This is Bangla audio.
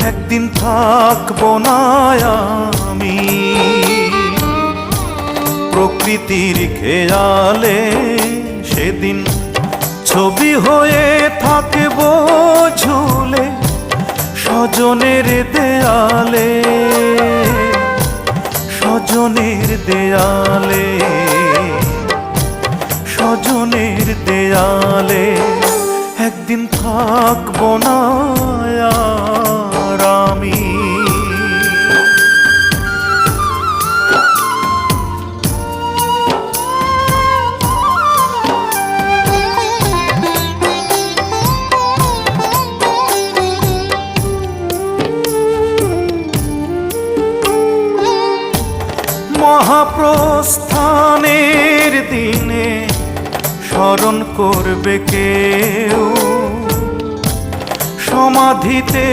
একদিন থাকবো না আমি প্রকৃতির খেয়ালে, সেদিন ছবি হয়ে থাকবো ঝুলে স্বজনের দেয়ালে, স্বজনের দেয়ালে, স্বজনের দেয়ালে। একদিন থাকবো না আর আমি। মহাপ্রস্থানের দিনে স্মরণ করবে কেউ, সমাধিতে